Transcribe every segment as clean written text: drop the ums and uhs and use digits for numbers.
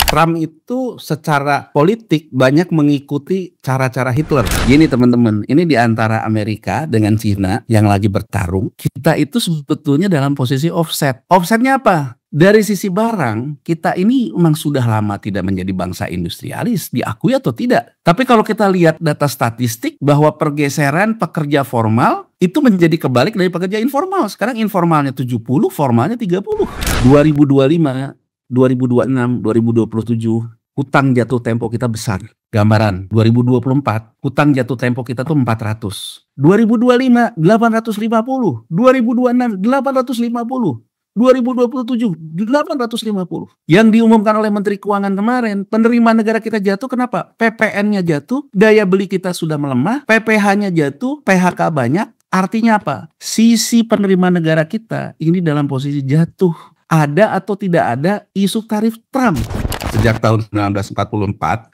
Trump itu secara politik banyak mengikuti cara-cara Hitler. Gini teman-teman, ini di antara Amerika dengan Cina yang lagi bertarung, kita itu sebetulnya dalam posisi offset. Offsetnya apa? Dari sisi barang, kita ini memang sudah lama tidak menjadi bangsa industrialis, diakui atau tidak. Tapi kalau kita lihat data statistik bahwa pergeseran pekerja formal itu menjadi kebalik dari pekerja informal. Sekarang informalnya 70, formalnya 30. 2025 2026, 2027, hutang jatuh tempo kita besar. Gambaran, 2024, hutang jatuh tempo kita tuh 400. 2025, 850. 2026, 850. 2027, 850. Yang diumumkan oleh Menteri Keuangan kemarin, penerimaan negara kita jatuh kenapa? PPN-nya jatuh, daya beli kita sudah melemah, PPh-nya jatuh, PHK banyak. Artinya apa? Sisi penerimaan negara kita ini dalam posisi jatuh. Ada atau tidak ada isu tarif Trump. Sejak tahun 1944,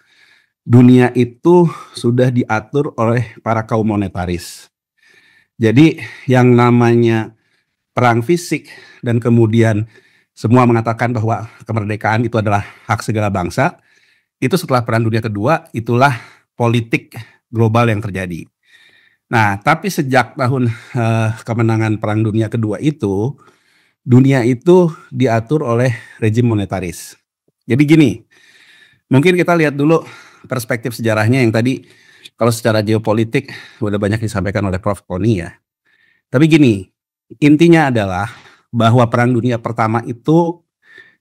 dunia itu sudah diatur oleh para kaum monetaris. Jadi yang namanya perang fisik dan kemudian semua mengatakan bahwa kemerdekaan itu adalah hak segala bangsa, itu setelah Perang Dunia Kedua, itulah politik global yang terjadi. Nah, tapi sejak tahun kemenangan Perang Dunia Kedua itu, dunia itu diatur oleh rejim monetaris. Jadi gini, mungkin kita lihat dulu perspektif sejarahnya yang tadi kalau secara geopolitik udah banyak disampaikan oleh Prof. Koni ya. Tapi gini, intinya adalah bahwa Perang Dunia Pertama itu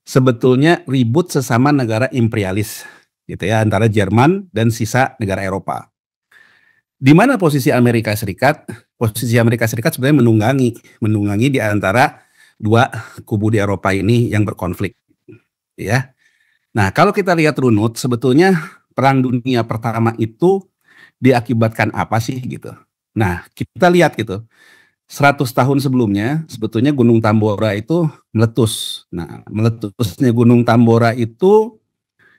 sebetulnya ribut sesama negara imperialis gitu ya, antara Jerman dan sisa negara Eropa. Di mana posisi Amerika Serikat? Posisi Amerika Serikat sebenarnya menunggangi di antara dua kubu di Eropa ini yang berkonflik, ya. Nah, kalau kita lihat runut, sebetulnya Perang Dunia Pertama itu diakibatkan apa sih gitu. Nah, kita lihat gitu, 100 tahun sebelumnya sebetulnya Gunung Tambora itu meletus. Nah, meletusnya Gunung Tambora itu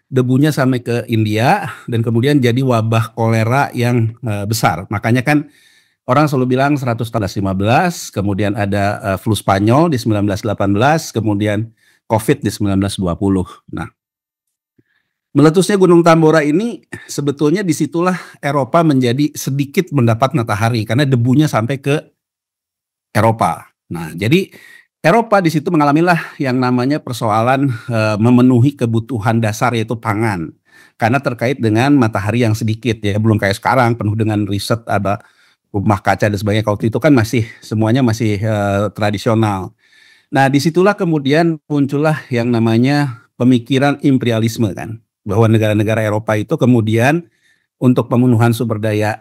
debunya sampai ke India dan kemudian jadi wabah kolera yang besar. Makanya kan orang selalu bilang 1915, kemudian ada flu Spanyol di 1918, kemudian COVID di 1920. Nah, meletusnya Gunung Tambora ini sebetulnya disitulah Eropa menjadi sedikit mendapat matahari karena debunya sampai ke Eropa. Nah, jadi Eropa di situ mengalamilah yang namanya persoalan memenuhi kebutuhan dasar yaitu pangan. Karena terkait dengan matahari yang sedikit ya, belum kayak sekarang penuh dengan riset ada rumah kaca dan sebagainya. Kalau itu kan masih semuanya masih tradisional. Nah, disitulah kemudian muncullah yang namanya pemikiran imperialisme kan, bahwa negara-negara Eropa itu kemudian untuk pemenuhan sumber daya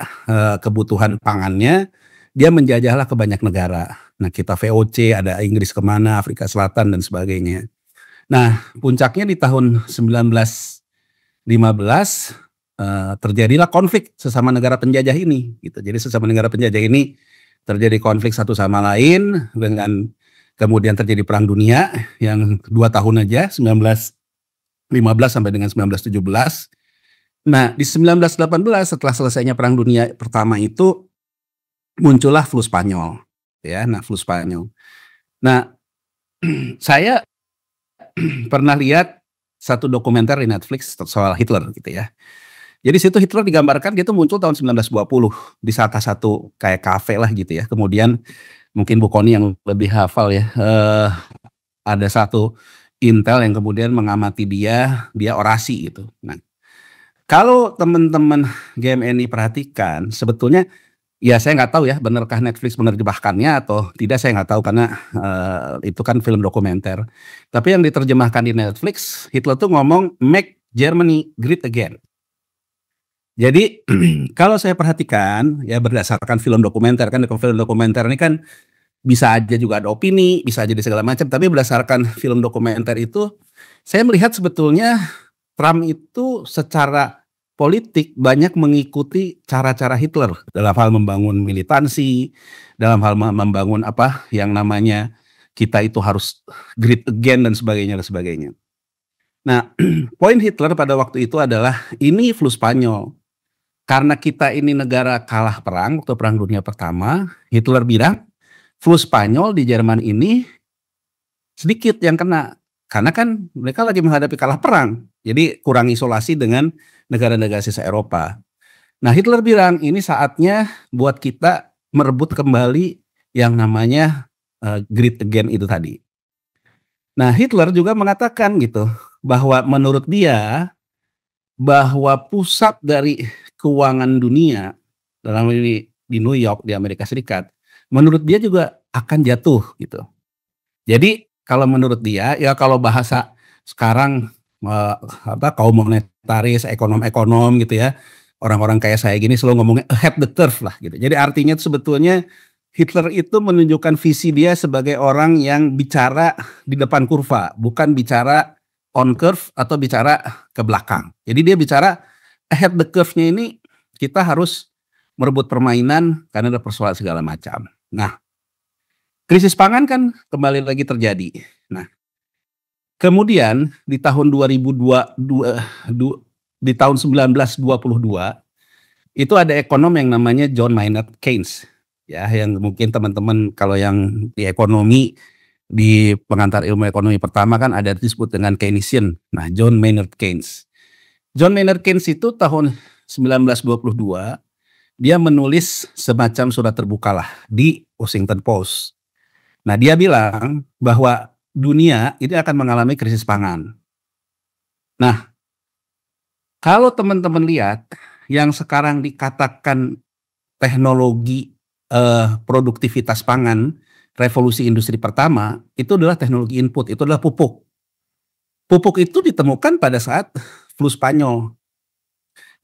kebutuhan pangannya dia menjajahlah ke banyak negara. Nah, kita VOC, ada Inggris kemana, Afrika Selatan dan sebagainya. Nah, puncaknya di tahun 1915 terjadilah konflik sesama negara penjajah ini gitu. Jadi sesama negara penjajah ini terjadi konflik satu sama lain dengan kemudian terjadi perang dunia yang 2 tahun aja 1915 sampai dengan 1917. Nah, di 1918 setelah selesainya perang dunia pertama itu muncullah flu Spanyol ya. Nah, flu Spanyol. Nah, saya pernah lihat satu dokumenter di Netflix soal Hitler gitu ya. Jadi situ Hitler digambarkan dia tuh muncul tahun 1920 di salah satu kayak kafe lah gitu ya. Kemudian mungkin Bu Koni yang lebih hafal ya. Ada satu intel yang kemudian mengamati dia orasi gitu. Nah, kalau teman-teman GMNI perhatikan sebetulnya ya saya nggak tahu ya benarkah Netflix menerjemahkannya atau tidak, saya nggak tahu karena itu kan film dokumenter. Tapi yang diterjemahkan di Netflix, Hitler tuh ngomong make Germany great again. Jadi kalau saya perhatikan ya berdasarkan film dokumenter kan, film dokumenter ini kan bisa aja juga ada opini, bisa aja di segala macam, tapi berdasarkan film dokumenter itu saya melihat sebetulnya Trump itu secara politik banyak mengikuti cara-cara Hitler dalam hal membangun militansi, dalam hal membangun apa yang namanya kita itu harus great again dan sebagainya dan sebagainya. Nah, poin Hitler pada waktu itu adalah ini flu Spanyol. Karena kita ini negara kalah perang waktu Perang Dunia Pertama, Hitler bilang flu Spanyol di Jerman ini sedikit yang kena. Karena kan mereka lagi menghadapi kalah perang. Jadi kurang isolasi dengan negara-negara sisa Eropa. Nah, Hitler bilang ini saatnya buat kita merebut kembali yang namanya great again itu tadi. Nah, Hitler juga mengatakan gitu bahwa menurut dia bahwa pusat dari keuangan dunia dalam ini di New York di Amerika Serikat, menurut dia juga akan jatuh gitu. Jadi kalau menurut dia ya kalau bahasa sekarang kaum monetaris, ekonom-ekonom gitu ya, orang-orang kayak saya gini selalu ngomongnya ahead the curve lah gitu. Jadi artinya sebetulnya Hitler itu menunjukkan visi dia sebagai orang yang bicara di depan kurva, bukan bicara on curve atau bicara ke belakang. Jadi dia bicara ahead the curve-nya ini kita harus merebut permainan karena ada persoalan segala macam. Nah, krisis pangan kan kembali lagi terjadi. Nah, kemudian di tahun 2022 di tahun 1922 itu ada ekonom yang namanya John Maynard Keynes. Ya, yang mungkin teman-teman kalau yang di ekonomi di pengantar ilmu ekonomi pertama kan ada disebut dengan Keynesian. Nah, John Maynard Keynes. John Maynard Keynes itu tahun 1922 dia menulis semacam surat terbuka lah di Washington Post. Nah, dia bilang bahwa dunia ini akan mengalami krisis pangan. Nah, kalau teman-teman lihat yang sekarang dikatakan teknologi produktivitas pangan, revolusi industri pertama, itu adalah teknologi input, itu adalah pupuk. Pupuk itu ditemukan pada saat flu Spanyol.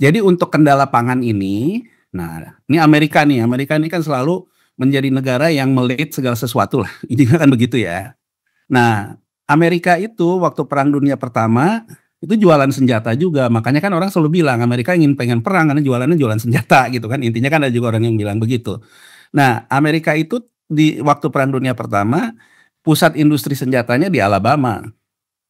Jadi untuk kendala pangan ini, nah ini Amerika nih, Amerika ini kan selalu menjadi negara yang melit segala sesuatu lah, ini kan begitu ya. Nah Amerika itu waktu Perang Dunia Pertama, itu jualan senjata juga, makanya kan orang selalu bilang Amerika pengen perang karena jualannya jualan senjata gitu kan, intinya kan ada juga orang yang bilang begitu. Nah, Amerika itu di waktu Perang Dunia Pertama, pusat industri senjatanya di Alabama.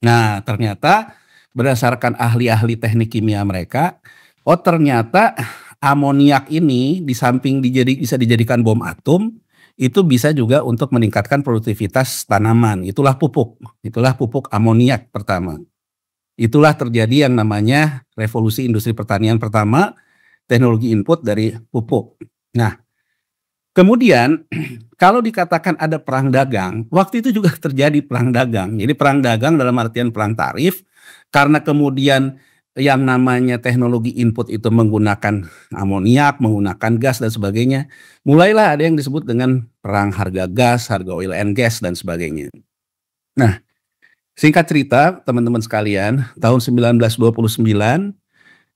Nah, ternyata berdasarkan ahli-ahli teknik kimia mereka, oh ternyata amoniak ini di samping bisa dijadikan bom atom, itu bisa juga untuk meningkatkan produktivitas tanaman. Itulah pupuk amoniak pertama. Itulah terjadi yang namanya revolusi industri pertanian pertama, teknologi input dari pupuk. Nah, kemudian kalau dikatakan ada perang dagang, waktu itu juga terjadi perang dagang. Jadi perang dagang dalam artian perang tarif, karena kemudian yang namanya teknologi input itu menggunakan amoniak, menggunakan gas dan sebagainya. Mulailah ada yang disebut dengan perang harga gas, harga oil and gas dan sebagainya. Nah, singkat cerita teman-teman sekalian, tahun 1929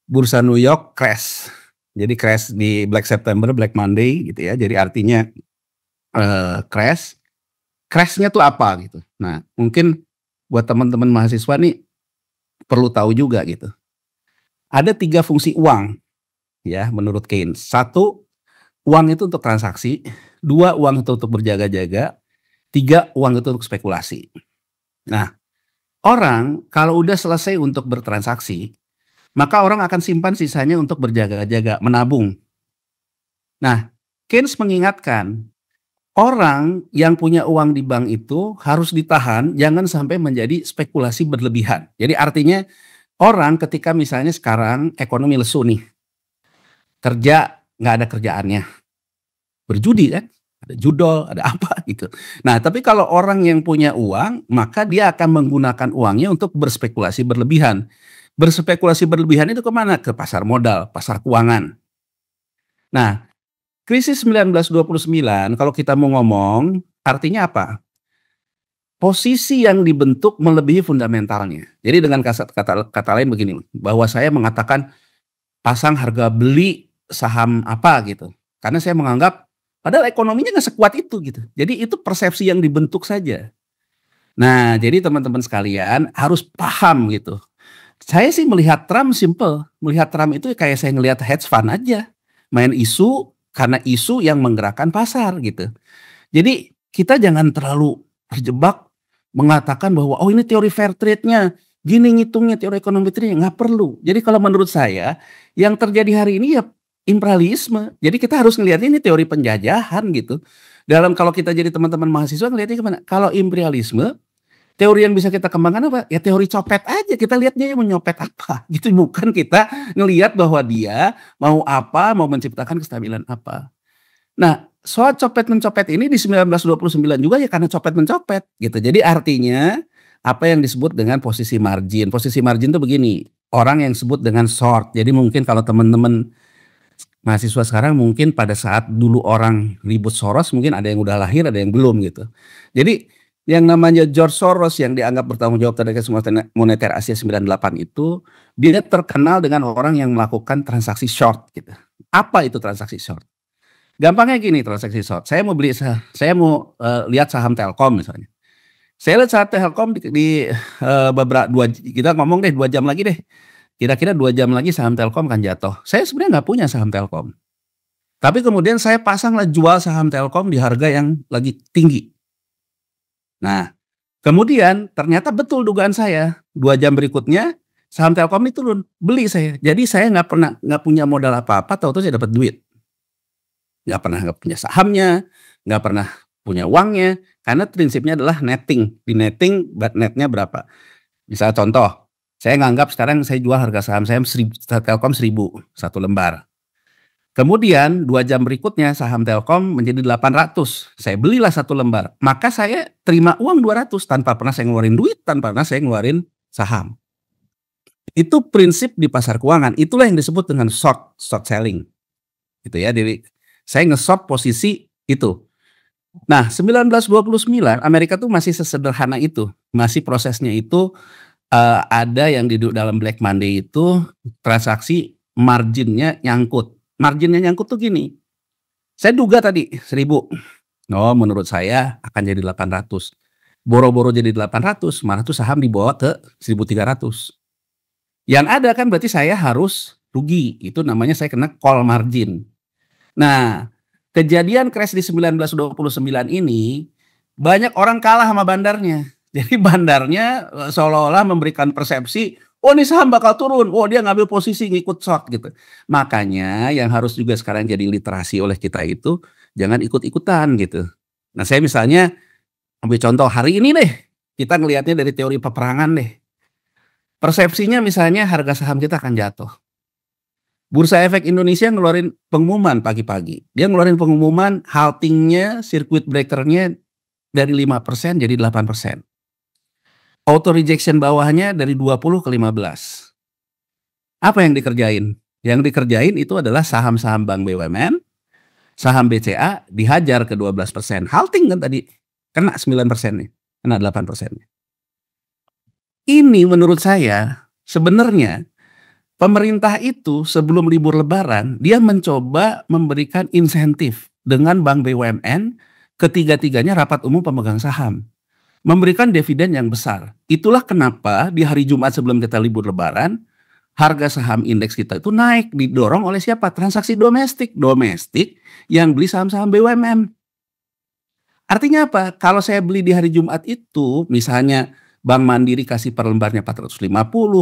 Bursa New York crash. Jadi crash di Black September, Black Monday gitu ya. Jadi artinya crash. Crashnya tuh apa gitu. Nah, mungkin buat teman-teman mahasiswa nih perlu tahu juga gitu. Ada 3 fungsi uang ya menurut Keynes. 1, uang itu untuk transaksi. 2, uang itu untuk berjaga-jaga. 3, uang itu untuk spekulasi. Nah, orang kalau udah selesai untuk bertransaksi, maka orang akan simpan sisanya untuk berjaga-jaga, menabung. Nah, Keynes mengingatkan, orang yang punya uang di bank itu harus ditahan, jangan sampai menjadi spekulasi berlebihan. Jadi artinya orang ketika misalnya sekarang ekonomi lesu nih, kerja nggak ada kerjaannya, berjudi kan, ada judol, ada apa gitu. Nah, tapi kalau orang yang punya uang, maka dia akan menggunakan uangnya untuk berspekulasi berlebihan. Berspekulasi berlebihan itu kemana? Ke pasar modal, pasar keuangan. Nah, krisis 1929 kalau kita mau ngomong, artinya apa? Posisi yang dibentuk melebihi fundamentalnya. Jadi dengan kata lain begini, bahwa saya mengatakan pasang harga beli saham apa gitu. Karena saya menganggap padahal ekonominya nggak sekuat itu gitu. Jadi itu persepsi yang dibentuk saja. Nah, jadi teman-teman sekalian harus paham gitu. Saya sih melihat Trump simple. Melihat Trump itu kayak saya ngelihat hedge fund aja. Main isu karena isu yang menggerakkan pasar gitu. Jadi kita jangan terlalu terjebak mengatakan bahwa oh ini teori fair trade-nya, gini ngitungnya teori ekonomi trade-nya, nggak perlu. Jadi kalau menurut saya yang terjadi hari ini ya imperialisme. Jadi kita harus ngelihat ini teori penjajahan gitu. Dalam kalau kita jadi teman-teman mahasiswa ngelihatnya kemana? Kalau imperialisme Teori yang bisa kita kembangkan apa? Ya teori copet aja, kita lihatnya mau nyopet apa, gitu. Bukan kita ngelihat bahwa dia mau apa, mau menciptakan kestabilan apa. Nah, soal copet-mencopet ini di 1929 juga ya karena copet-mencopet, gitu. Jadi artinya, apa yang disebut dengan posisi margin. Posisi margin itu begini, orang yang sebut dengan short. Jadi mungkin kalau teman-teman mahasiswa sekarang mungkin pada saat dulu orang ribut Soros mungkin ada yang udah lahir, ada yang belum gitu. Jadi yang namanya George Soros yang dianggap bertanggung jawab terhadap moneter Asia 98 itu, dia terkenal dengan orang yang melakukan transaksi short gitu. Apa itu transaksi short? Gampangnya gini transaksi short, saya mau saya mau lihat saham Telkom misalnya. Saya lihat saham Telkom beberapa kita ngomong deh 2 jam lagi deh. Kira-kira 2 jam lagi saham Telkom akan jatuh. Saya sebenarnya nggak punya saham Telkom. Tapi kemudian saya pasanglah jual saham Telkom di harga yang lagi tinggi. Nah, kemudian ternyata betul dugaan saya. 2 jam berikutnya saham Telkom ini turun, beli saya. Jadi saya nggak punya modal apa-apa, tahu-tahu saya dapat duit. Nggak punya sahamnya, nggak pernah punya uangnya, karena prinsipnya adalah netting. Di netting, netnya berapa? Misal contoh, saya nganggap sekarang saya jual harga saham saya Telkom 1000 satu lembar. Kemudian 2 jam berikutnya saham Telkom menjadi 800. Saya belilah satu lembar. Maka saya terima uang 200 tanpa pernah saya ngeluarin duit, tanpa pernah saya ngeluarin saham. Itu prinsip di pasar keuangan. Itulah yang disebut dengan short selling. Gitu ya. Jadi saya nge-short posisi itu. Nah, 1929 Amerika tuh masih sesederhana itu. Masih prosesnya itu ada yang di dalam Black Monday itu transaksi marginnya nyangkut. Marginnya nyangkut tuh gini. Saya duga tadi 1000. Oh, menurut saya akan jadi 800. Boro-boro jadi 800, mana tuh saham dibawa ke 1300. Yang ada kan berarti saya harus rugi. Itu namanya saya kena call margin. Nah, kejadian crash di 1929 ini banyak orang kalah sama bandarnya. Jadi bandarnya seolah-olah memberikan persepsi, oh ini saham bakal turun, oh dia ngambil posisi ngikut short gitu. Makanya yang harus juga sekarang jadi literasi oleh kita itu jangan ikut-ikutan gitu. Nah saya misalnya ambil contoh hari ini deh, kita ngelihatnya dari teori peperangan deh. Persepsinya misalnya harga saham kita akan jatuh. Bursa Efek Indonesia ngeluarin pengumuman pagi-pagi. Dia ngeluarin pengumuman haltingnya, circuit breakernya dari 5% jadi 8%. Auto rejection bawahnya dari 20 ke 15. Apa yang dikerjain? Yang dikerjain itu adalah saham-saham Bank BUMN, saham BCA dihajar ke 12%. Halting kan tadi, kena 9% nih, kena 8%. Ini menurut saya sebenarnya pemerintah itu sebelum libur lebaran dia mencoba memberikan insentif dengan Bank BUMN, ketiga-tiganya rapat umum pemegang saham. Memberikan dividen yang besar. Itulah kenapa di hari Jumat sebelum kita libur lebaran, harga saham indeks kita itu naik, didorong oleh siapa? Transaksi domestik. Domestik yang beli saham-saham BUMN. Artinya apa? Kalau saya beli di hari Jumat itu, misalnya Bank Mandiri kasih per lembarnya 450,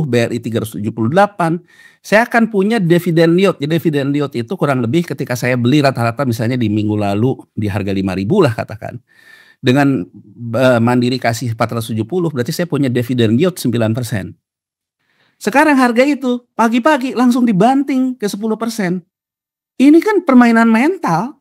BRI 378, saya akan punya dividen yield. Jadi dividen yield itu kurang lebih ketika saya beli rata-rata misalnya di minggu lalu di harga 5.000 lah katakan. Dengan Mandiri kasih 470 berarti saya punya dividen yield 9%. Sekarang harga itu pagi-pagi langsung dibanting ke 10%. Ini kan permainan mental.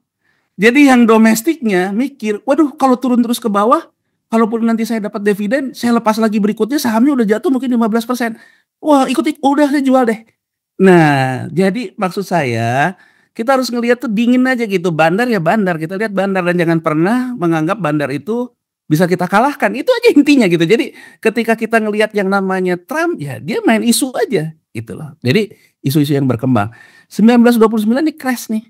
Jadi yang domestiknya mikir, waduh kalau turun terus ke bawah, kalaupun nanti saya dapat dividen, saya lepas lagi berikutnya sahamnya udah jatuh mungkin 15%. Wah udah saya jual deh. Nah jadi maksud saya, kita harus ngelihat tuh dingin aja gitu, bandar ya bandar, kita lihat bandar dan jangan pernah menganggap bandar itu bisa kita kalahkan, itu aja intinya gitu. Jadi ketika kita ngelihat yang namanya Trump, ya dia main isu aja gitu loh. Jadi isu-isu yang berkembang. 1929 ini crash nih.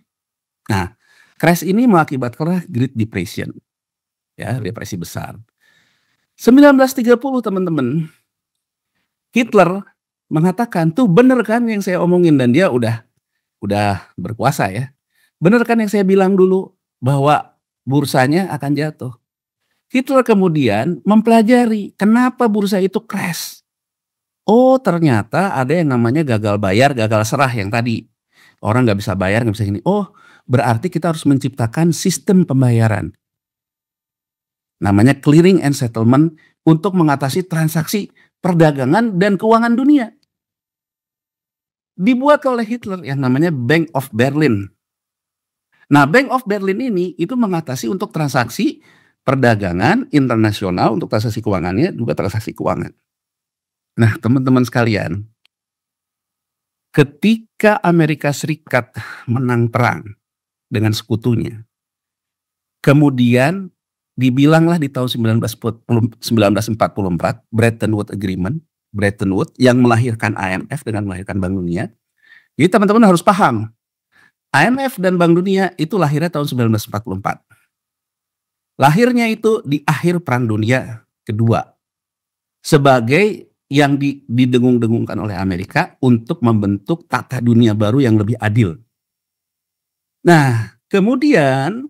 Nah, crash ini mengakibatkan Great Depression, ya depresi besar. 1930 teman-teman, Hitler mengatakan tuh bener kan yang saya omongin dan dia udah berkuasa ya. Benar kan yang saya bilang dulu bahwa bursanya akan jatuh. Hitler kemudian mempelajari kenapa bursa itu crash. Oh ternyata ada yang namanya gagal bayar, gagal serah yang tadi. Orang nggak bisa bayar, nggak bisa gini. Oh berarti kita harus menciptakan sistem pembayaran. Namanya clearing and settlement untuk mengatasi transaksi perdagangan dan keuangan dunia. Dibuat oleh Hitler yang namanya Bank of Berlin. Nah, Bank of Berlin ini itu mengatasi untuk transaksi perdagangan internasional, untuk transaksi keuangannya, juga transaksi keuangan. Nah, teman-teman sekalian, ketika Amerika Serikat menang perang dengan sekutunya, kemudian dibilanglah di tahun 1944 Bretton Woods Agreement, Bretton Woods yang melahirkan IMF dengan melahirkan Bank Dunia. Jadi teman-teman harus paham, IMF dan Bank Dunia itu lahirnya tahun 1944. Lahirnya itu di akhir Perang Dunia Kedua sebagai yang didengung-dengungkan oleh Amerika untuk membentuk tata dunia baru yang lebih adil. Nah, kemudian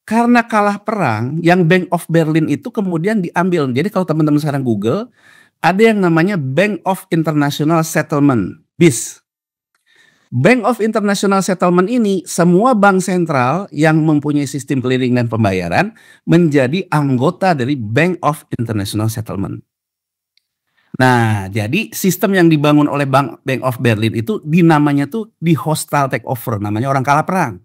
karena kalah perang, yang Bank of Berlin itu kemudian diambil. Jadi kalau teman-teman sekarang Google, ada yang namanya Bank of International Settlement, BIS. Bank of International Settlement ini, semua bank sentral yang mempunyai sistem clearing dan pembayaran menjadi anggota dari Bank of International Settlement. Nah, jadi sistem yang dibangun oleh Bank of Berlin itu dinamanya tuh di hostile takeover, namanya orang kalah perang.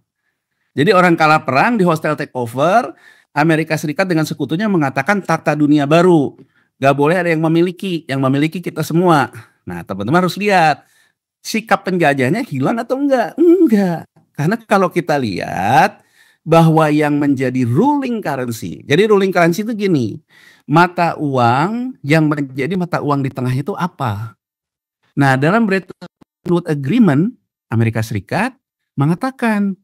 Jadi orang kalah perang di hostile takeover, Amerika Serikat dengan sekutunya mengatakan tata dunia baru. Gak boleh ada yang memiliki kita semua. Nah, teman-teman harus lihat. Sikap penjajahnya hilang atau enggak? Enggak. Karena kalau kita lihat bahwa yang menjadi ruling currency. Jadi ruling currency itu gini. Mata uang yang menjadi mata uang di tengah itu apa? Nah, dalam Bretton Woods Agreement, Amerika Serikat mengatakan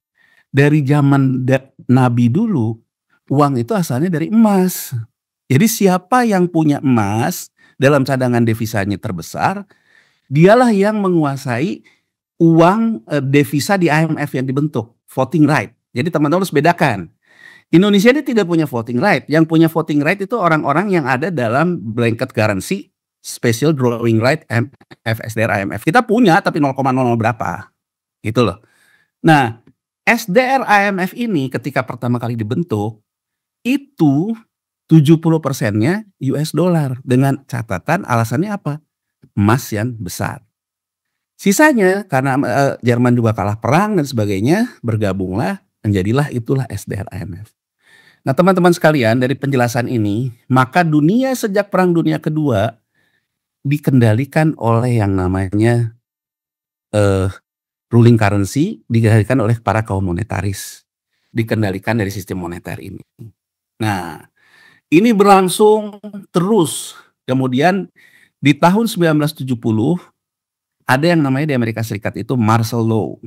dari zaman Nabi dulu, uang itu asalnya dari emas. Jadi siapa yang punya emas dalam cadangan devisanya terbesar, dialah yang menguasai uang devisa di IMF yang dibentuk, voting right. Jadi teman-teman harus bedakan. Indonesia ini tidak punya voting right. Yang punya voting right itu orang-orang yang ada dalam blanket currency, special drawing right, SDR IMF. Kita punya tapi 0,00 berapa. Gitu loh. Nah, SDR IMF ini ketika pertama kali dibentuk, itu 70%-nya US dollar. Dengan catatan alasannya apa? Emas yang besar. Sisanya karena Jerman juga kalah perang dan sebagainya, bergabunglah, menjadilah itulah SDR IMF. Nah, teman-teman sekalian, dari penjelasan ini, maka dunia sejak Perang Dunia Kedua dikendalikan oleh yang namanya ruling currency, dikendalikan oleh para kaum monetaris, dikendalikan dari sistem moneter ini. Nah, ini berlangsung terus. Kemudian di tahun 1970 ada yang namanya di Amerika Serikat itu Marshall Law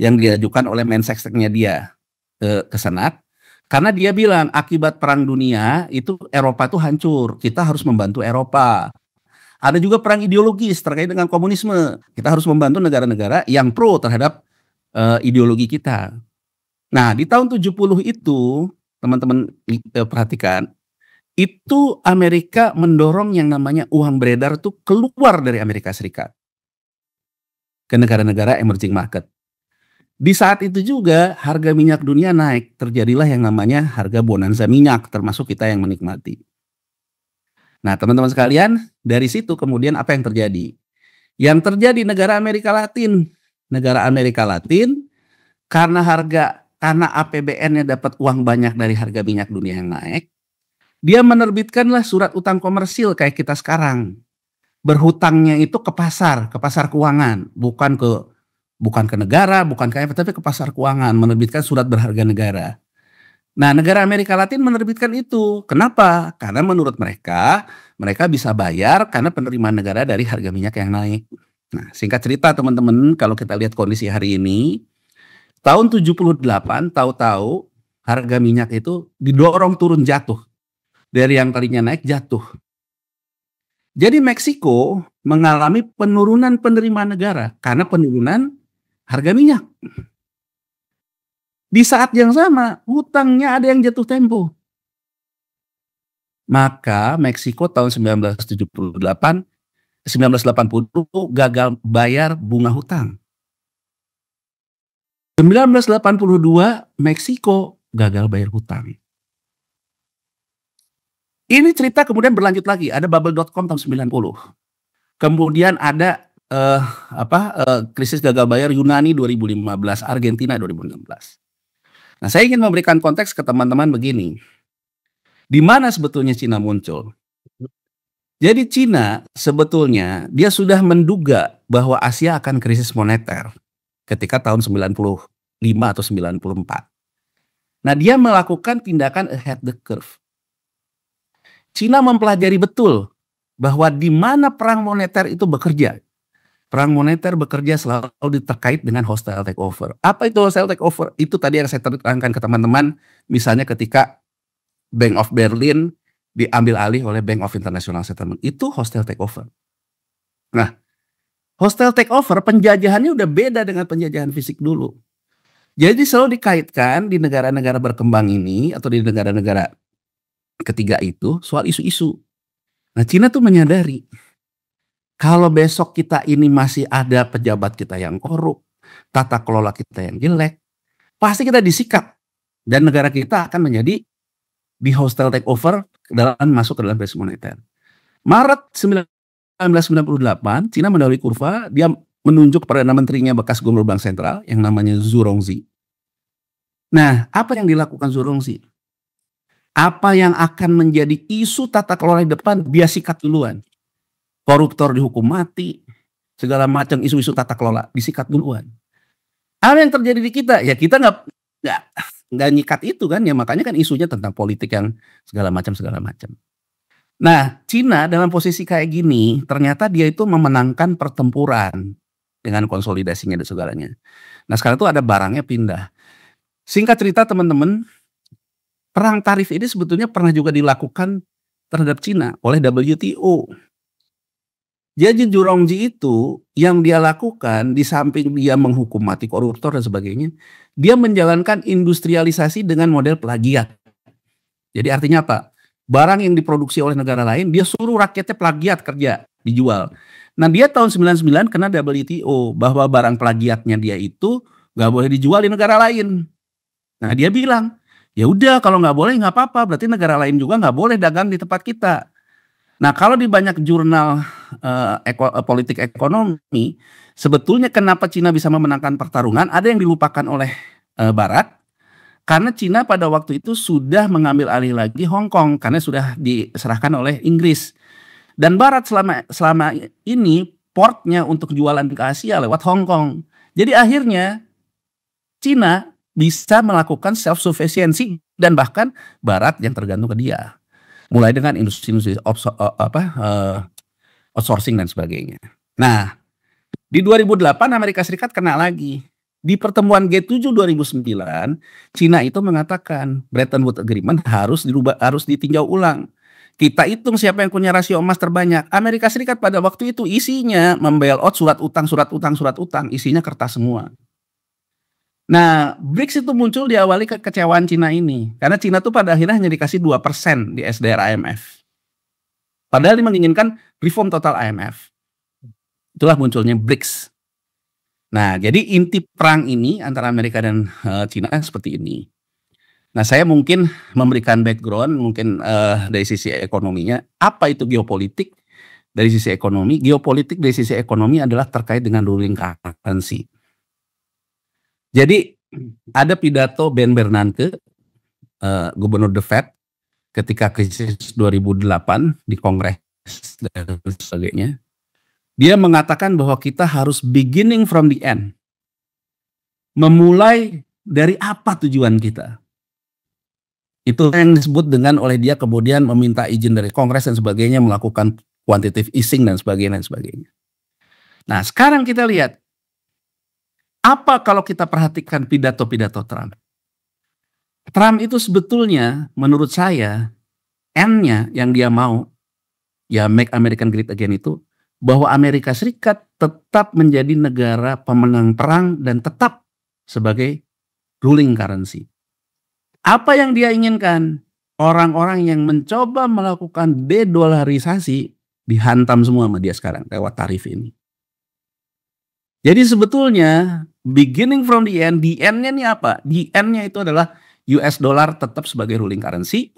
yang diajukan oleh Mensesnek-nya dia ke Senat, karena dia bilang akibat Perang Dunia itu Eropa tuh hancur, kita harus membantu Eropa. Ada juga perang ideologis terkait dengan komunisme, kita harus membantu negara-negara yang pro terhadap ideologi kita. Nah, di tahun 70 itu teman-teman perhatikan, itu Amerika mendorong yang namanya uang beredar tuh keluar dari Amerika Serikat ke negara-negara emerging market. Di saat itu juga harga minyak dunia naik, terjadilah yang namanya harga bonanza minyak, termasuk kita yang menikmati. Nah, teman-teman sekalian, dari situ kemudian apa yang terjadi? Yang terjadi negara Amerika Latin. Negara Amerika Latin karena APBN-nya dapat uang banyak dari harga minyak dunia yang naik, dia menerbitkanlah surat utang komersil kayak kita sekarang. Berhutangnya itu ke pasar keuangan, bukan ke negara, bukan ke IMF, tapi ke pasar keuangan, menerbitkan surat berharga negara. Nah, negara Amerika Latin menerbitkan itu. Kenapa? Karena menurut mereka bisa bayar karena penerimaan negara dari harga minyak yang naik. Nah, singkat cerita teman-teman, kalau kita lihat kondisi hari ini, tahun 78 tahu-tahu harga minyak itu didorong turun jatuh. Dari yang tadinya naik jatuh. Jadi Meksiko mengalami penurunan penerimaan negara karena penurunan harga minyak. Di saat yang sama, hutangnya ada yang jatuh tempo. Maka Meksiko tahun 1980 gagal bayar bunga hutang. 1982 Meksiko gagal bayar hutang. Ini cerita kemudian berlanjut lagi, ada bubble.com tahun 90. Kemudian ada krisis gagal bayar Yunani 2015, Argentina 2016. Nah, saya ingin memberikan konteks ke teman-teman begini. Di mana sebetulnya Cina muncul? Jadi Cina sebetulnya dia sudah menduga bahwa Asia akan krisis moneter ketika tahun 95 atau 94. Nah, dia melakukan tindakan ahead the curve. Cina mempelajari betul bahwa di mana perang moneter itu bekerja. Perang moneter bekerja selalu terkait dengan hostile takeover. Apa itu hostile takeover? Itu tadi yang saya terangkan ke teman-teman, misalnya ketika Bank of Berlin diambil alih oleh Bank of International Settlement. Itu hostile takeover. Nah, hostile takeover penjajahannya udah beda dengan penjajahan fisik dulu. Jadi selalu dikaitkan di negara-negara berkembang ini atau di negara-negara ketiga itu soal isu-isu. Nah, Cina tuh menyadari kalau besok kita ini masih ada pejabat kita yang korup, tata kelola kita yang jelek, pasti kita disikap dan negara kita akan menjadi di hostile takeover dalam masuk ke dalam krisis moneter. Maret 1998, Cina mendahului kurva, dia menunjuk Perdana Menterinya bekas Gubernur Bank Sentral yang namanya Zhu Rongji. Nah, apa yang dilakukan Zhu Rongji? Apa yang akan menjadi isu tata kelola di depan, dia sikat duluan. Koruptor dihukum mati, segala macam isu-isu tata kelola disikat duluan. Apa yang terjadi di kita? Ya kita nggak nyikat itu kan, ya makanya kan isunya tentang politik yang segala macam. Nah, Cina dalam posisi kayak gini, ternyata dia itu memenangkan pertempuran dengan konsolidasinya dan segalanya. Nah, sekarang tuh ada barangnya pindah. Singkat cerita teman-teman, perang tarif ini sebetulnya pernah juga dilakukan terhadap Cina oleh WTO. Jadi Zhu Rongji itu yang dia lakukan di samping dia menghukum mati koruptor dan sebagainya, dia menjalankan industrialisasi dengan model plagiat. Jadi artinya apa? Barang yang diproduksi oleh negara lain, dia suruh rakyatnya plagiat kerja, dijual. Nah, dia tahun 99 kena WTO bahwa barang plagiatnya dia itu nggak boleh dijual di negara lain. Nah, dia bilang, ya udah kalau nggak boleh nggak apa-apa, berarti negara lain juga nggak boleh dagang di tempat kita. Nah, kalau di banyak jurnal politik ekonomi, sebetulnya kenapa Cina bisa memenangkan pertarungan, ada yang dilupakan oleh Barat, karena Cina pada waktu itu sudah mengambil alih lagi Hong Kong, karena sudah diserahkan oleh Inggris. Dan Barat selama ini portnya untuk jualan ke Asia lewat Hong Kong. Jadi akhirnya Cina bisa melakukan self-sufficiency dan bahkan Barat yang tergantung ke dia. Mulai dengan industri outsourcing dan sebagainya. Nah, di 2008 Amerika Serikat kena lagi. Di pertemuan G7 2009, Cina itu mengatakan Bretton Woods Agreement harus ditinjau ulang. Kita hitung siapa yang punya rasio emas terbanyak. Amerika Serikat pada waktu itu isinya membail-out surat utang, isinya kertas semua. Nah, BRICS itu muncul diawali kekecewaan Cina ini. Karena Cina tuh pada akhirnya hanya dikasih 2% di SDR IMF. Padahal dia menginginkan reform total IMF. Itulah munculnya BRICS. Nah, jadi inti perang ini antara Amerika dan Cina seperti ini. Nah, saya mungkin memberikan background mungkin dari sisi ekonominya. Apa itu geopolitik? Dari sisi ekonomi, geopolitik dari sisi ekonomi adalah terkait dengan ruling currency. Jadi ada pidato Ben Bernanke, Gubernur The Fed, ketika krisis 2008 di Kongres dan sebagainya. Dia mengatakan bahwa kita harus beginning from the end. Memulai dari apa tujuan kita. Itu yang disebut dengan oleh dia kemudian meminta izin dari Kongres dan sebagainya, melakukan quantitative easing dan sebagainya. Nah, sekarang kita lihat. Apa kalau kita perhatikan pidato-pidato Trump? Trump itu sebetulnya menurut saya N-nya yang dia mau, ya Make American Great Again itu, bahwa Amerika Serikat tetap menjadi negara pemenang perang dan tetap sebagai ruling currency. Apa yang dia inginkan? Orang-orang yang mencoba melakukan dedolarisasi dihantam semua sama dia sekarang lewat tarif ini. Jadi sebetulnya beginning from the end, the end-nya ini apa? The end-nya itu adalah US dollar tetap sebagai ruling currency.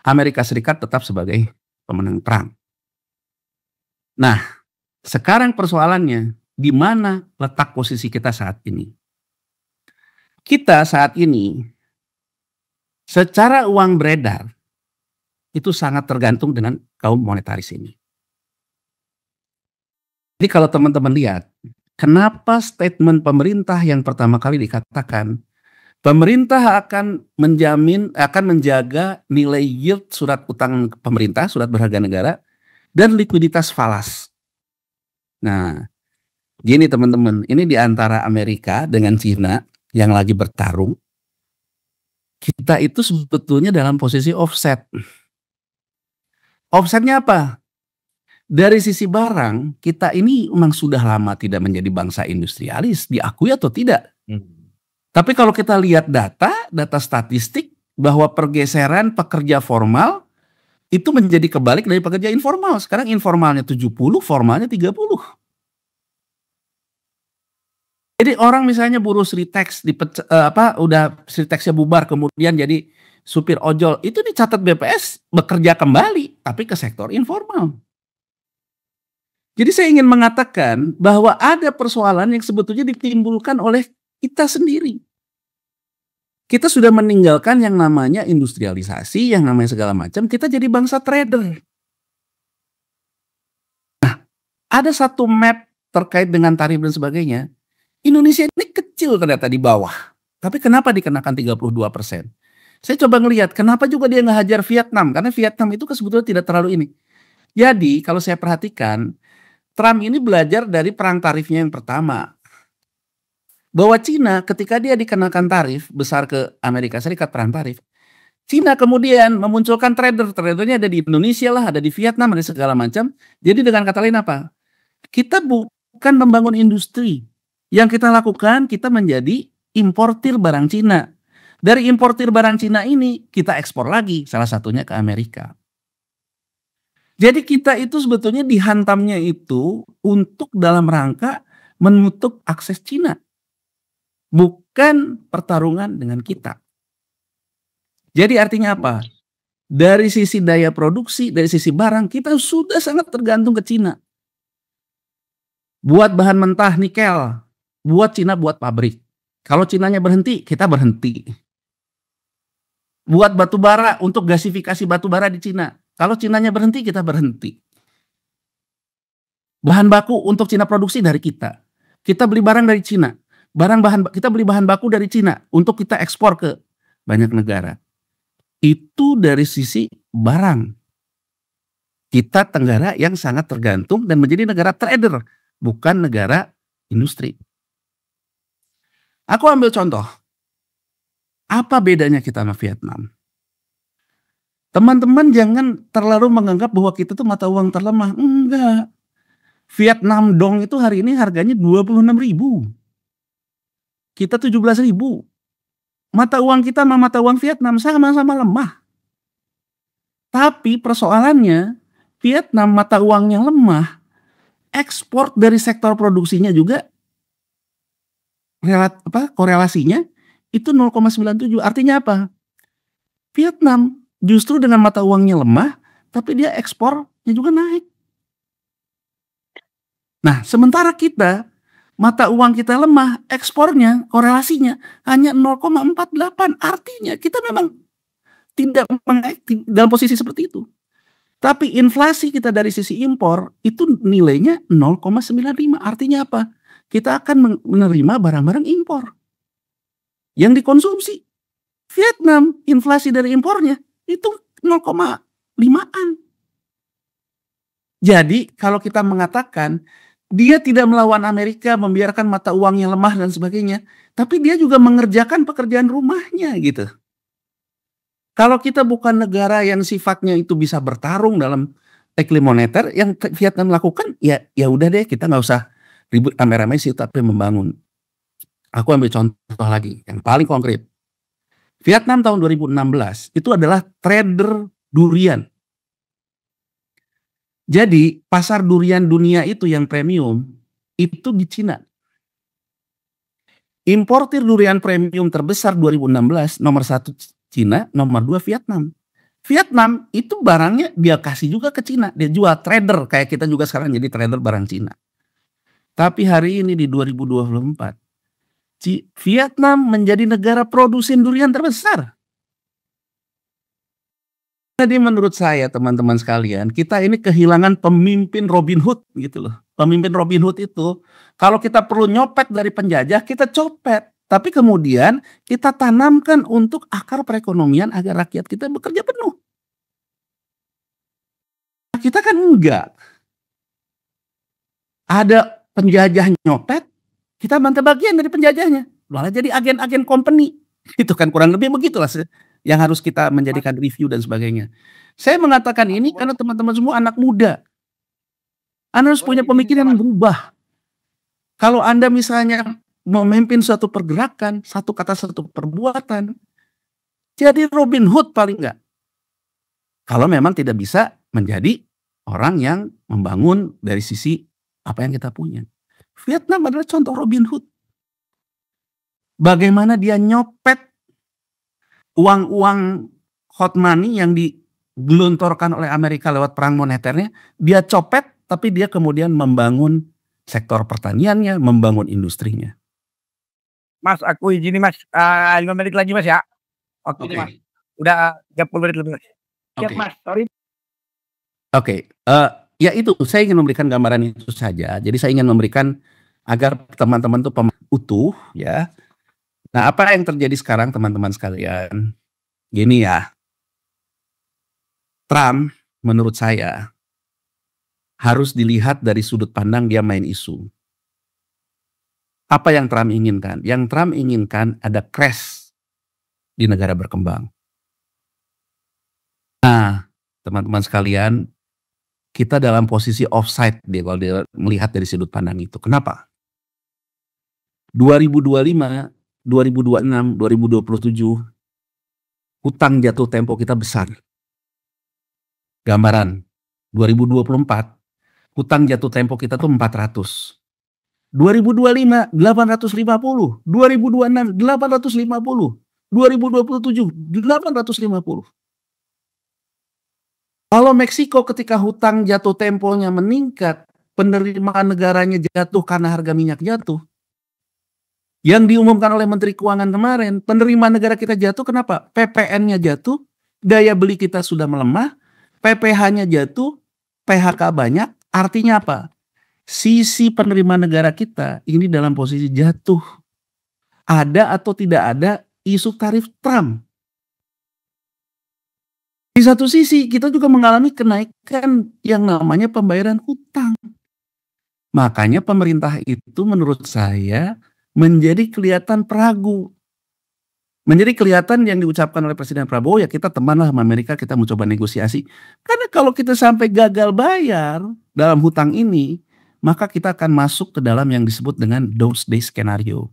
Amerika Serikat tetap sebagai pemenang perang. Nah, sekarang persoalannya, di mana letak posisi kita saat ini? Kita saat ini, secara uang beredar, itu sangat tergantung dengan kaum monetaris ini. Jadi kalau teman-teman lihat, kenapa statement pemerintah yang pertama kali dikatakan, pemerintah akan menjaga nilai yield surat utang pemerintah, surat berharga negara, dan likuiditas falas. Nah, gini teman-teman, ini di antara Amerika dengan Cina yang lagi bertarung, kita itu sebetulnya dalam posisi offset. Offsetnya apa? Dari sisi barang, kita ini memang sudah lama tidak menjadi bangsa industrialis, diakui atau tidak. Tapi kalau kita lihat data statistik bahwa pergeseran pekerja formal itu menjadi kebalik dari pekerja informal. Sekarang informalnya 70, formalnya 30. Jadi orang misalnya buruh Sritex udah Sritexnya bubar kemudian jadi supir ojol, itu dicatat BPS bekerja kembali tapi ke sektor informal. Jadi saya ingin mengatakan bahwa ada persoalan yang sebetulnya ditimbulkan oleh kita sendiri. Kita sudah meninggalkan yang namanya industrialisasi, yang namanya segala macam, kita jadi bangsa trader. Nah, ada satu map terkait dengan tarif dan sebagainya. Indonesia ini kecil ternyata di bawah. Tapi kenapa dikenakan 32%? Saya coba ngelihat kenapa juga dia nggak hajar Vietnam. Karena Vietnam itu sebetulnya tidak terlalu ini. Jadi kalau saya perhatikan, Trump ini belajar dari perang tarifnya yang pertama. Bahwa Cina ketika dia dikenakan tarif besar ke Amerika Serikat, perang tarif, Cina kemudian memunculkan tradernya ada di Indonesia lah, ada di Vietnam, ada segala macam. Jadi dengan kata lain apa? Kita bukan membangun industri. Yang kita lakukan, kita menjadi importir barang Cina. Dari importir barang Cina ini, kita ekspor lagi, salah satunya ke Amerika. Jadi kita itu sebetulnya dihantamnya itu untuk dalam rangka menutup akses Cina. Bukan pertarungan dengan kita. Jadi artinya apa? Dari sisi daya produksi, dari sisi barang, kita sudah sangat tergantung ke Cina. Buat bahan mentah nikel, buat Cina buat pabrik. Kalau Cinanya berhenti, kita berhenti. Buat batu bara untuk gasifikasi batu bara di Cina. Kalau Cinanya berhenti, kita berhenti. Bahan baku untuk Cina produksi dari kita. Kita beli barang dari Cina. Kita beli bahan baku dari Cina untuk kita ekspor ke banyak negara. Itu dari sisi barang. Kita negara yang sangat tergantung dan menjadi negara trader, bukan negara industri. Aku ambil contoh. Apa bedanya kita sama Vietnam? Teman-teman jangan terlalu menganggap bahwa kita tuh mata uang terlemah. Enggak. Vietnam dong itu hari ini harganya 26.000. Kita 17.000. Mata uang kita sama mata uang Vietnam sama-sama lemah. Tapi persoalannya Vietnam mata uangnya lemah. Ekspor dari sektor produksinya juga korelasinya itu 0,97. Artinya apa? Vietnam justru dengan mata uangnya lemah, tapi dia ekspornya juga naik. Nah, sementara kita mata uang kita lemah, ekspornya, korelasinya hanya 0,48. Artinya kita memang tidak dalam posisi seperti itu. Tapi inflasi kita dari sisi impor itu nilainya 0,95. Artinya apa? Kita akan menerima barang-barang impor yang dikonsumsi. Vietnam inflasi dari impornya itu 0,5-an. Jadi kalau kita mengatakan dia tidak melawan Amerika, membiarkan mata uangnya lemah dan sebagainya. Tapi dia juga mengerjakan pekerjaan rumahnya gitu. Kalau kita bukan negara yang sifatnya itu bisa bertarung dalam iklim moneter, yang Vietnam lakukan ya udah deh, kita nggak usah ribut rame-rame sih, tapi membangun. Aku ambil contoh lagi yang paling konkret. Vietnam tahun 2016 itu adalah trader durian. Jadi pasar durian dunia itu yang premium itu di Cina. Importir durian premium terbesar 2016 nomor 1 Cina, nomor 2 Vietnam. Vietnam itu barangnya dia kasih juga ke Cina, dia jual, trader kayak kita juga sekarang jadi trader barang Cina. Tapi hari ini di 2024, Vietnam menjadi negara produsen durian terbesar. Jadi menurut saya teman-teman sekalian, kita ini kehilangan pemimpin Robin Hood gitu loh. Pemimpin Robin Hood itu kalau kita perlu nyopet dari penjajah, kita copet. Tapi kemudian kita tanamkan untuk akar perekonomian agar rakyat kita bekerja penuh. Kita kan enggak. Ada penjajah nyopet, kita bantu bagian dari penjajahnya. Malah jadi agen-agen company. Itu kan kurang lebih begitulah yang harus kita menjadikan review dan sebagainya. Saya mengatakan ini karena teman-teman semua anak muda. Anda harus punya pemikiran yang berubah. Kalau Anda misalnya memimpin suatu pergerakan, satu kata satu perbuatan, jadi Robin Hood paling enggak. Kalau memang tidak bisa menjadi orang yang membangun dari sisi apa yang kita punya. Vietnam adalah contoh Robin Hood. Bagaimana dia nyopet uang-uang hot money yang digelontorkan oleh Amerika lewat perang moneternya, dia copet tapi dia kemudian membangun sektor pertaniannya, membangun industrinya. Mas, aku izin nih Mas, 5 menit lagi Mas ya. Oke. Mas. Udah 30 menit lebih Mas. Siap Mas, sorry. Oke, ya itu saya ingin memberikan gambaran itu saja. Jadi saya ingin memberikan agar teman-teman itu utuh ya. Nah, apa yang terjadi sekarang teman-teman sekalian? Gini ya. Trump menurut saya harus dilihat dari sudut pandang dia main isu. Apa yang Trump inginkan? Yang Trump inginkan ada crash di negara berkembang. Nah, teman-teman sekalian, kita dalam posisi offside kalau dia melihat dari sudut pandang itu. Kenapa? 2025, 2026, 2027 hutang jatuh tempo kita besar. Gambaran 2024 hutang jatuh tempo kita tuh 400. 2025 850, 2026 850, 2027 850. Kalau Meksiko ketika hutang jatuh temponya meningkat, penerimaan negaranya jatuh karena harga minyak jatuh. Yang diumumkan oleh Menteri Keuangan kemarin, penerimaan negara kita jatuh kenapa? PPN-nya jatuh, daya beli kita sudah melemah, PPh-nya jatuh, PHK banyak, artinya apa? Sisi penerimaan negara kita ini dalam posisi jatuh. Ada atau tidak ada isu tarif Trump. Di satu sisi kita juga mengalami kenaikan yang namanya pembayaran hutang. Makanya pemerintah itu menurut saya menjadi kelihatan peragu. Menjadi kelihatan yang diucapkan oleh Presiden Prabowo, ya kita temanlah sama Amerika, kita mau coba negosiasi. Karena kalau kita sampai gagal bayar dalam hutang ini, maka kita akan masuk ke dalam yang disebut dengan doomsday scenario.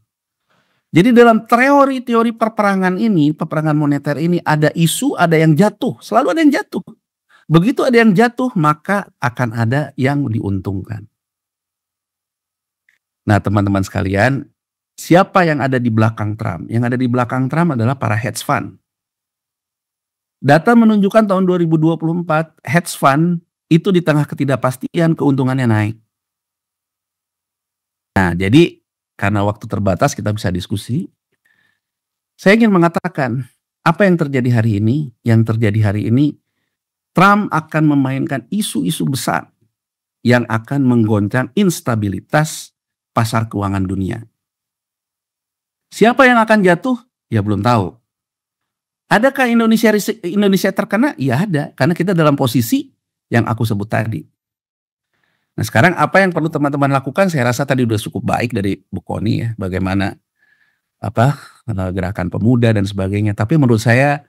Jadi dalam teori peperangan ini, peperangan moneter ini ada isu, ada yang jatuh, selalu ada yang jatuh. Begitu ada yang jatuh, maka akan ada yang diuntungkan. Nah teman-teman sekalian, siapa yang ada di belakang Trump? Yang ada di belakang Trump adalah para hedge fund. Data menunjukkan tahun 2024, hedge fund itu di tengah ketidakpastian keuntungannya naik. Nah, jadi karena waktu terbatas kita bisa diskusi. Saya ingin mengatakan apa yang terjadi hari ini. Yang terjadi hari ini, Trump akan memainkan isu-isu besar yang akan menggoncang instabilitas pasar keuangan dunia. Siapa yang akan jatuh? Ya belum tahu. Adakah Indonesia terkena? Ya ada, karena kita dalam posisi yang aku sebut tadi. Nah sekarang apa yang perlu teman-teman lakukan, saya rasa tadi udah cukup baik dari Bu Koni ya, bagaimana gerakan pemuda dan sebagainya. Tapi menurut saya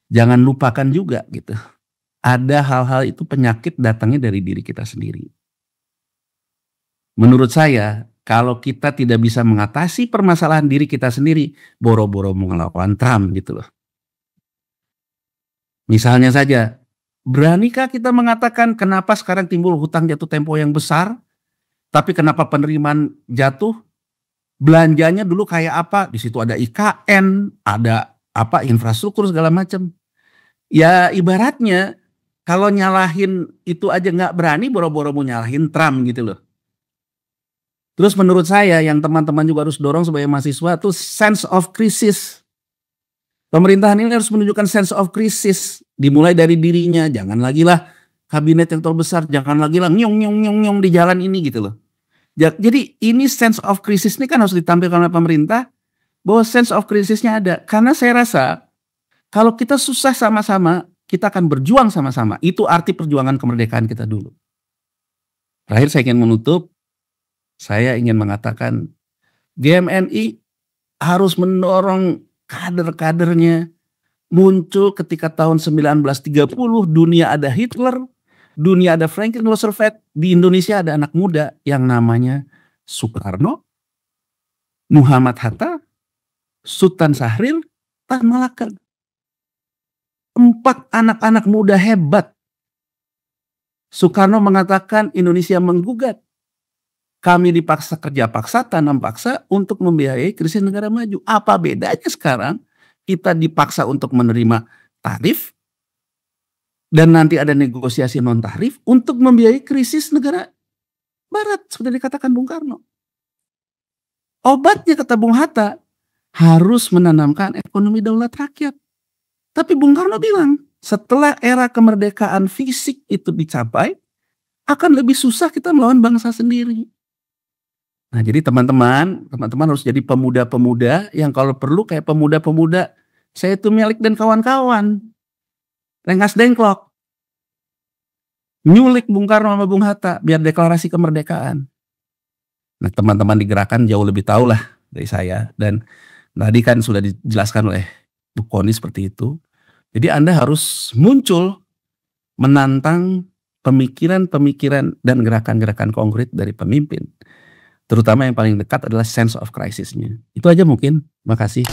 jangan lupakan juga gitu. Ada hal-hal itu penyakit datangnya dari diri kita sendiri. Menurut saya kalau kita tidak bisa mengatasi permasalahan diri kita sendiri, boro-boro melawan Trump gitu loh. Misalnya saja, beranikah kita mengatakan kenapa sekarang timbul hutang jatuh tempo yang besar, tapi kenapa penerimaan jatuh? Belanjanya dulu kayak apa? Di situ ada IKN, ada apa infrastruktur segala macam. Ya ibaratnya kalau nyalahin itu aja nggak berani, boro-boro mau nyalahin Trump gitu loh. Terus menurut saya yang teman-teman juga harus dorong sebagai mahasiswa tuh sense of crisis. Pemerintahan ini harus menunjukkan sense of crisis, dimulai dari dirinya. Jangan lagi lah kabinet yang terlalu besar, jangan lagi lah nyong nyong nyong nyong di jalan ini gitu loh. Jadi ini sense of crisis ini kan harus ditampilkan oleh pemerintah, bahwa sense of crisisnya ada. Karena saya rasa kalau kita susah sama-sama, kita akan berjuang sama-sama. Itu arti perjuangan kemerdekaan kita dulu. Terakhir saya ingin menutup, saya ingin mengatakan GMNI harus mendorong kader-kadernya muncul ketika tahun 1930 dunia ada Hitler, dunia ada Franklin Roosevelt, di Indonesia ada anak muda yang namanya Soekarno, Muhammad Hatta, Sultan Syahrir, Tan Malaka. 4 anak-anak muda hebat. Soekarno mengatakan Indonesia menggugat. Kami dipaksa kerja paksa, tanam paksa untuk membiayai krisis negara maju. Apa bedanya sekarang kita dipaksa untuk menerima tarif dan nanti ada negosiasi non tarif untuk membiayai krisis negara barat seperti dikatakan Bung Karno. Obatnya kata Bung Hatta harus menanamkan ekonomi daulat rakyat. Tapi Bung Karno bilang setelah era kemerdekaan fisik itu dicapai akan lebih susah kita melawan bangsa sendiri. Nah, jadi teman-teman harus jadi pemuda-pemuda yang kalau perlu kayak pemuda-pemuda saya itu Melik dan kawan-kawan. Rengas dengklok. Nyulik Bung Karno sama Bung Hatta biar deklarasi kemerdekaan. Nah, teman-teman di gerakan jauh lebih tahu lah dari saya. Dan tadi kan sudah dijelaskan oleh Bu Koni seperti itu. Jadi Anda harus muncul menantang pemikiran-pemikiran dan gerakan-gerakan konkret dari pemimpin. Terutama yang paling dekat adalah sense of crisis-nya. Itu aja mungkin. Makasih.